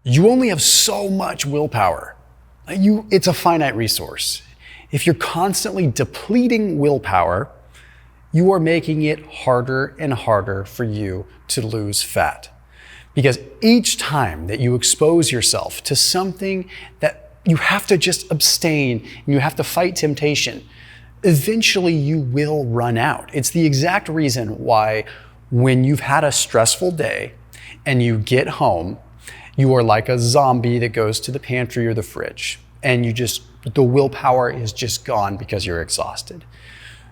You only have so much willpower. It's a finite resource. If you're constantly depleting willpower, you are making it harder and harder for you to lose fat. Because each time that you expose yourself to something that you have to just abstain and you have to fight temptation, eventually you will run out. It's the exact reason why when you've had a stressful day and you get home, you are like a zombie that goes to the pantry or the fridge, and the willpower is just gone because you're exhausted.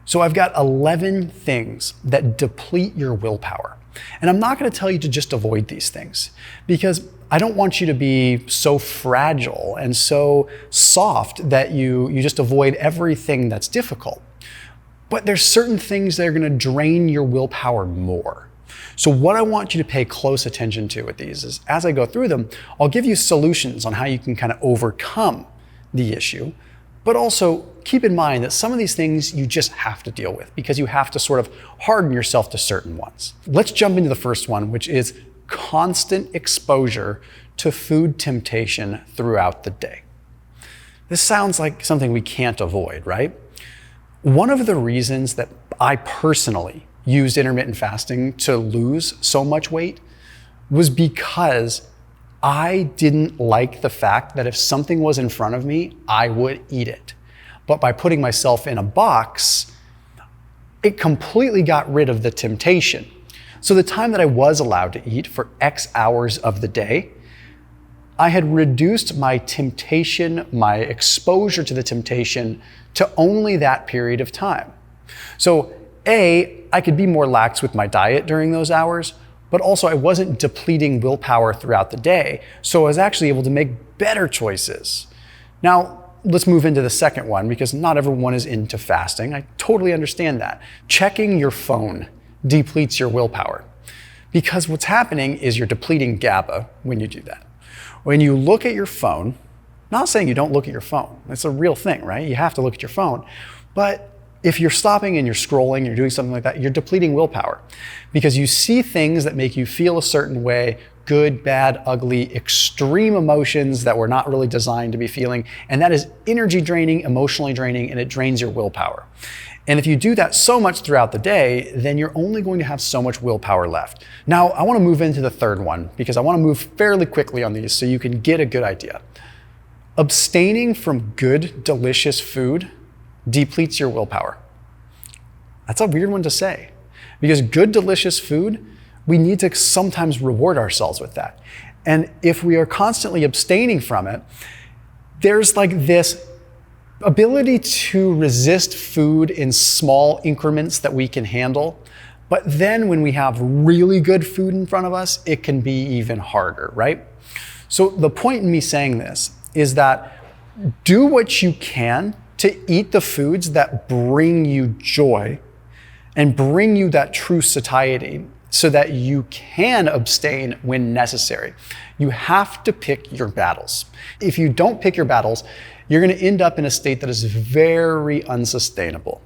So I've got 11 things that deplete your willpower. And I'm not going to tell you to just avoid these things, because I don't want you to be so fragile and so soft that you just avoid everything that's difficult. But there's certain things that are going to drain your willpower more. So what I want you to pay close attention to with these is, as I go through them, I'll give you solutions on how you can kind of overcome the issue, but also keep in mind that some of these things you just have to deal with because you have to sort of harden yourself to certain ones. Let's jump into the first one, which is constant exposure to food temptation throughout the day. This sounds like something we can't avoid, right? One of the reasons that I personally used intermittent fasting to lose so much weight was because I didn't like the fact that if something was in front of me, I would eat it. But by putting myself in a box, it completely got rid of the temptation. So the time that I was allowed to eat for X hours of the day, I had reduced my temptation, my exposure to the temptation, to only that period of time. So I could be more lax with my diet during those hours, but also I wasn't depleting willpower throughout the day. So I was actually able to make better choices. Now, let's move into the second one, because not everyone is into fasting. I totally understand that. Checking your phone depletes your willpower, because what's happening is you're depleting GABA when you do that. When you look at your phone, not saying you don't look at your phone. It's a real thing, right? You have to look at your phone. But if you're stopping and you're scrolling, you're doing something like that, you're depleting willpower, because you see things that make you feel a certain way, good, bad, ugly, extreme emotions that we're not really designed to be feeling. And that is energy draining, emotionally draining, and it drains your willpower. And if you do that so much throughout the day, then you're only going to have so much willpower left. Now, I want to move into the third one, because I want to move fairly quickly on these so you can get a good idea. Abstaining from good, delicious food depletes your willpower. That's a weird one to say, because good, delicious food, we need to sometimes reward ourselves with that. And if we are constantly abstaining from it, there's like this ability to resist food in small increments that we can handle. But then when we have really good food in front of us, it can be even harder, right? So the point in me saying this is that do what you can to eat the foods that bring you joy and bring you that true satiety so that you can abstain when necessary. You have to pick your battles. If you don't pick your battles, you're going to end up in a state that is very unsustainable.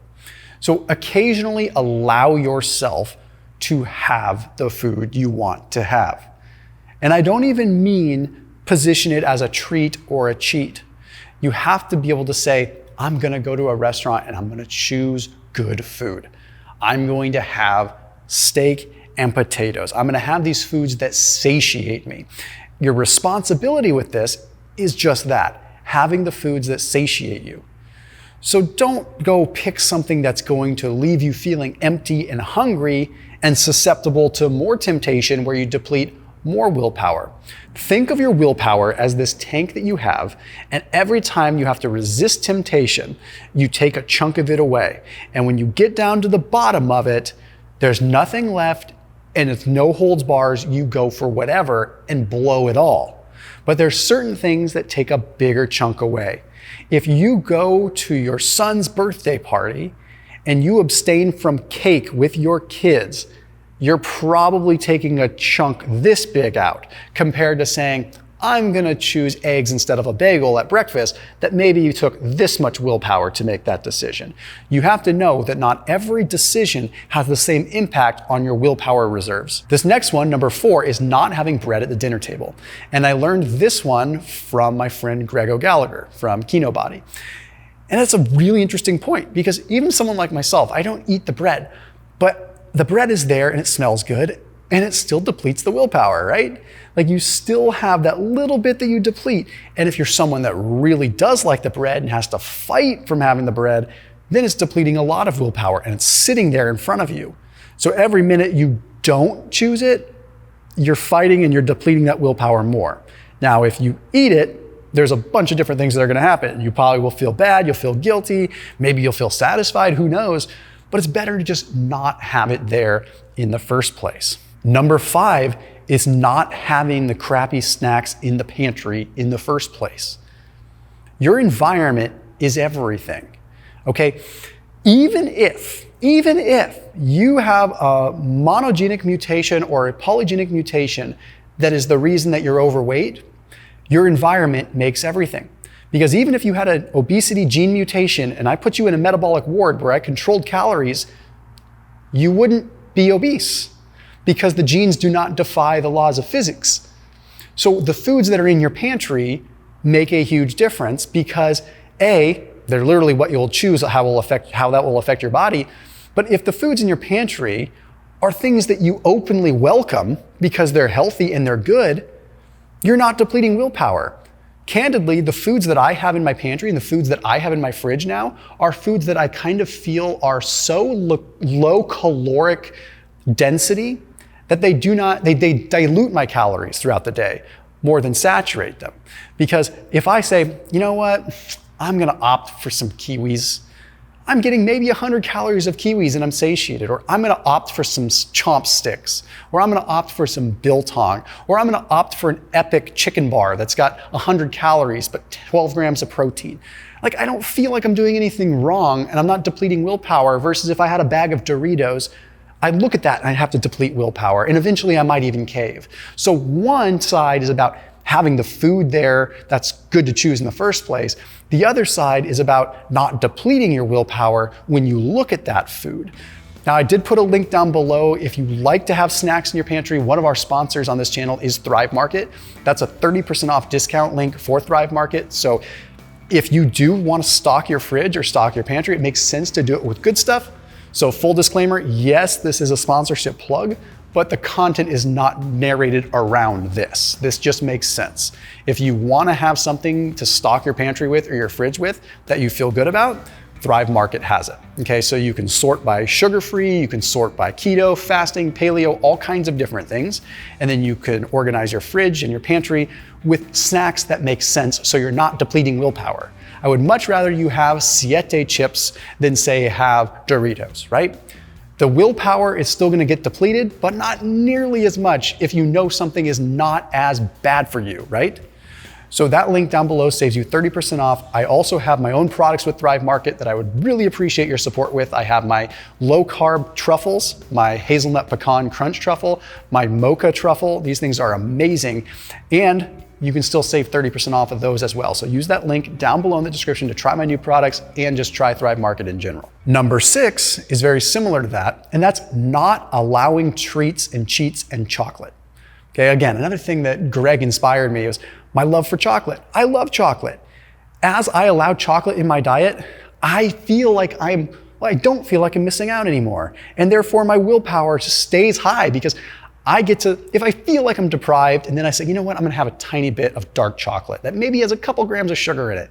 So occasionally allow yourself to have the food you want to have. And I don't even mean position it as a treat or a cheat. You have to be able to say, I'm going to go to a restaurant and I'm going to choose good food. I'm going to have steak and potatoes. I'm going to have these foods that satiate me. Your responsibility with this is just that, having the foods that satiate you. So don't go pick something that's going to leave you feeling empty and hungry and susceptible to more temptation where you deplete more willpower. Think of your willpower as this tank that you have, and every time you have to resist temptation, you take a chunk of it away. And when you get down to the bottom of it, there's nothing left and it's no holds bars. You go for whatever and blow it all. But there's certain things that take a bigger chunk away. If you go to your son's birthday party and you abstain from cake with your kids, you're probably taking a chunk this big out compared to saying, I'm gonna choose eggs instead of a bagel at breakfast, that maybe you took this much willpower to make that decision. You have to know that not every decision has the same impact on your willpower reserves. This next one, number 4, is not having bread at the dinner table. And I learned this one from my friend Greg O'Gallagher from Kino Body. And that's a really interesting point, because even someone like myself, I don't eat the bread, but the bread is there and it smells good and it still depletes the willpower, right? Like, you still have that little bit that you deplete. And if you're someone that really does like the bread and has to fight from having the bread, then it's depleting a lot of willpower and it's sitting there in front of you. So every minute you don't choose it, you're fighting and you're depleting that willpower more. Now, if you eat it, there's a bunch of different things that are gonna happen. You probably will feel bad, you'll feel guilty, maybe you'll feel satisfied, who knows? But it's better to just not have it there in the first place. Number 5 is not having the crappy snacks in the pantry in the first place. Your environment is everything, okay? Even if you have a monogenic mutation or a polygenic mutation that is the reason that you're overweight, your environment makes everything. Because even if you had an obesity gene mutation and I put you in a metabolic ward where I controlled calories, you wouldn't be obese, because the genes do not defy the laws of physics. So the foods that are in your pantry make a huge difference, because A, they're literally what you'll choose, how that will affect your body. But if the foods in your pantry are things that you openly welcome because they're healthy and they're good, you're not depleting willpower. Candidly, the foods that I have in my pantry and the foods that I have in my fridge now are foods that I kind of feel are so low caloric density that they dilute my calories throughout the day more than saturate them. Because if I say, you know what, I'm gonna opt for some kiwis, I'm getting maybe 100 calories of kiwis and I'm satiated, or I'm gonna opt for some chomp sticks, or I'm gonna opt for some biltong, or I'm gonna opt for an epic chicken bar that's got 100 calories but 12 grams of protein. Like, I don't feel like I'm doing anything wrong and I'm not depleting willpower, versus if I had a bag of Doritos, I'd look at that and I'd have to deplete willpower, and eventually I might even cave. So one side is about having the food there that's good to choose in the first place. The other side is about not depleting your willpower when you look at that food. Now, I did put a link down below. If you like to have snacks in your pantry, one of our sponsors on this channel is Thrive Market. That's a 30% off discount link for Thrive Market. So if you do want to stock your fridge or stock your pantry, it makes sense to do it with good stuff. So full disclaimer, yes, this is a sponsorship plug, but the content is not narrated around this. This just makes sense. If you want to have something to stock your pantry with or your fridge with that you feel good about, Thrive Market has it. Okay, so you can sort by sugar-free, you can sort by keto, fasting, paleo, all kinds of different things. And then you can organize your fridge and your pantry with snacks that make sense so you're not depleting willpower. I would much rather you have Siete chips than say have Doritos, right? The willpower is still gonna get depleted, but not nearly as much if you know something is not as bad for you, right? So that link down below saves you 30% off. I also have my own products with Thrive Market that I would really appreciate your support with. I have my low carb truffles, my hazelnut pecan crunch truffle, my mocha truffle. These things are amazing. And you can still save 30% off of those as well. So use that link down below in the description to try my new products and just try Thrive Market in general. Number 6 is very similar to that, and that's not allowing treats and cheats and chocolate. Okay, again, another thing that Greg inspired me was my love for chocolate. I love chocolate. As I allow chocolate in my diet, I feel like I don't feel like I'm missing out anymore. And therefore my willpower just stays high, because I get to, if I feel like I'm deprived and then I say, you know what, I'm gonna have a tiny bit of dark chocolate that maybe has a couple grams of sugar in it,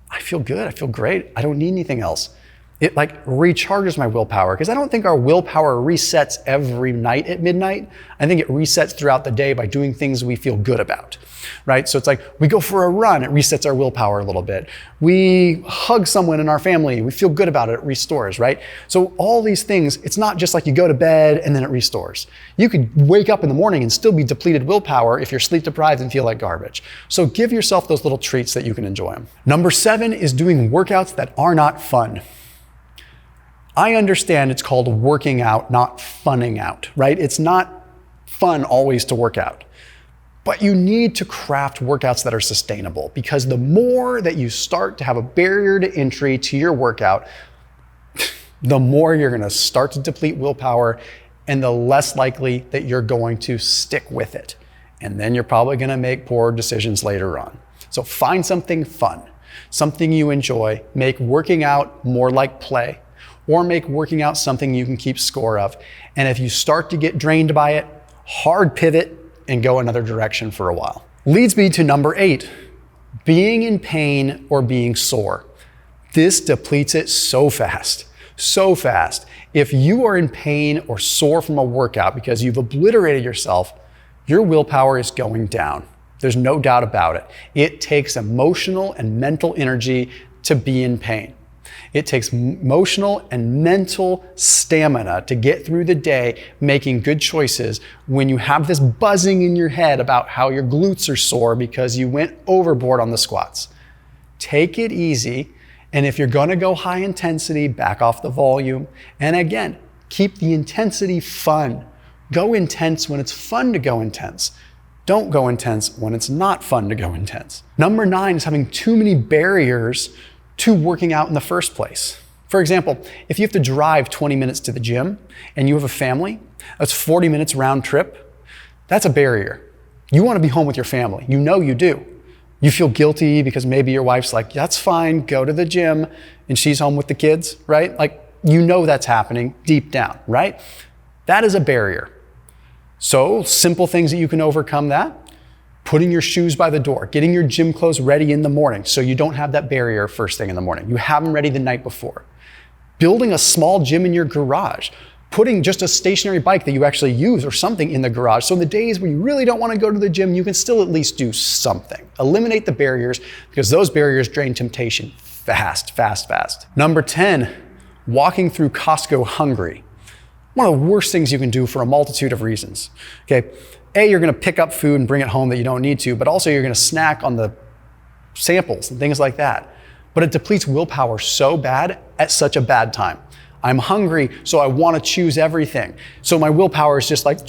I feel good, I feel great, I don't need anything else. It like recharges my willpower, because I don't think our willpower resets every night at midnight. I think it resets throughout the day by doing things we feel good about, right? So it's like we go for a run, it resets our willpower a little bit. We hug someone in our family, we feel good about it, it restores, right? So all these things, it's not just like you go to bed and then it restores. You could wake up in the morning and still be depleted willpower if you're sleep deprived and feel like garbage. So give yourself those little treats that you can enjoy them. Number 7 is doing workouts that are not fun. I understand it's called working out, not funning out, right? It's not fun always to work out. But you need to craft workouts that are sustainable, because the more that you start to have a barrier to entry to your workout, the more you're going to start to deplete willpower, and the less likely that you're going to stick with it. And then you're probably going to make poor decisions later on. So find something fun, something you enjoy. Make working out more like play, or make working out something you can keep score of. And if you start to get drained by it, hard pivot and go another direction for a while. Leads me to number 8, being in pain or being sore. This depletes it so fast, so fast. If you are in pain or sore from a workout because you've obliterated yourself, your willpower is going down. There's no doubt about it. It takes emotional and mental energy to be in pain. It takes emotional and mental stamina to get through the day making good choices when you have this buzzing in your head about how your glutes are sore because you went overboard on the squats. Take it easy, and if you're gonna go high intensity, back off the volume. And again, keep the intensity fun. Go intense when it's fun to go intense. Don't go intense when it's not fun to go intense. Number 9 is having too many barriers to working out in the first place. For example, if you have to drive 20 minutes to the gym and you have a family, that's 40 minutes round trip. That's a barrier. You want to be home with your family. You know you do. You feel guilty because maybe your wife's like, that's fine, go to the gym, and she's home with the kids, right? Like, you know that's happening deep down, right? That is a barrier. So simple things that you can overcome that: putting your shoes by the door, getting your gym clothes ready in the morning so you don't have that barrier first thing in the morning. You have them ready the night before. Building a small gym in your garage, putting just a stationary bike that you actually use or something in the garage. So in the days where you really don't want to go to the gym, you can still at least do something. Eliminate the barriers, because those barriers drain temptation fast, fast, fast. Number 10, walking through Costco hungry. One of the worst things you can do for a multitude of reasons. Okay, A, you're gonna pick up food and bring it home that you don't need to, but also you're gonna snack on the samples and things like that. But it depletes willpower so bad at such a bad time. I'm hungry, so I wanna choose everything. So my willpower is just like,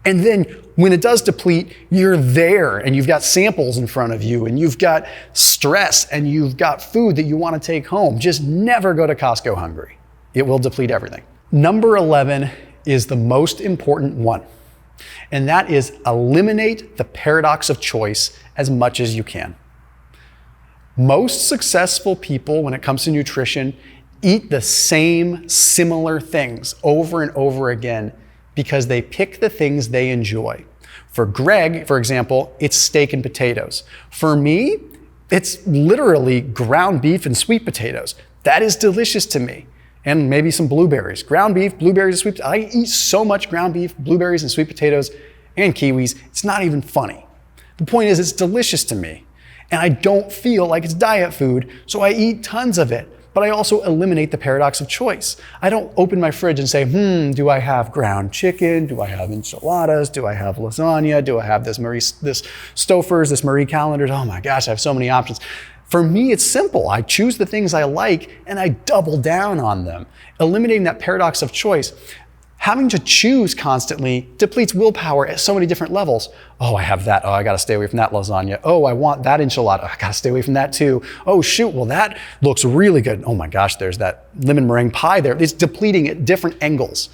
and then when it does deplete, you're there and you've got samples in front of you and you've got stress and you've got food that you wanna take home. Just never go to Costco hungry. It will deplete everything. Number 11 is the most important one, and that is eliminate the paradox of choice as much as you can. Most successful people, when it comes to nutrition, eat the same similar things over and over again because they pick the things they enjoy. For Greg, for example, it's steak and potatoes. For me, it's literally ground beef and sweet potatoes. That is delicious to me. And maybe some blueberries. Ground beef, blueberries, and sweet potatoes. I eat so much ground beef, blueberries, and sweet potatoes, and kiwis, it's not even funny. The point is, it's delicious to me. And I don't feel like it's diet food, so I eat tons of it. But I also eliminate the paradox of choice. I don't open my fridge and say, do I have ground chicken? Do I have enchiladas? Do I have lasagna? Do I have this Stouffer's, this Marie Callender's? Oh my gosh, I have so many options. For me, it's simple. I choose the things I like and I double down on them. Eliminating that paradox of choice. Having to choose constantly depletes willpower at so many different levels. Oh, I have that. Oh, I gotta stay away from that lasagna. Oh, I want that enchilada. I gotta stay away from that too. Oh shoot, well that looks really good. Oh my gosh, there's that lemon meringue pie there. It's depleting at different angles.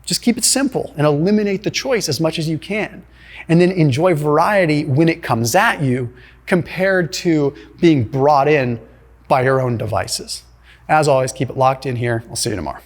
Just keep it simple and eliminate the choice as much as you can. And then enjoy variety when it comes at you, compared to being brought in by your own devices. As always, keep it locked in here. I'll see you tomorrow.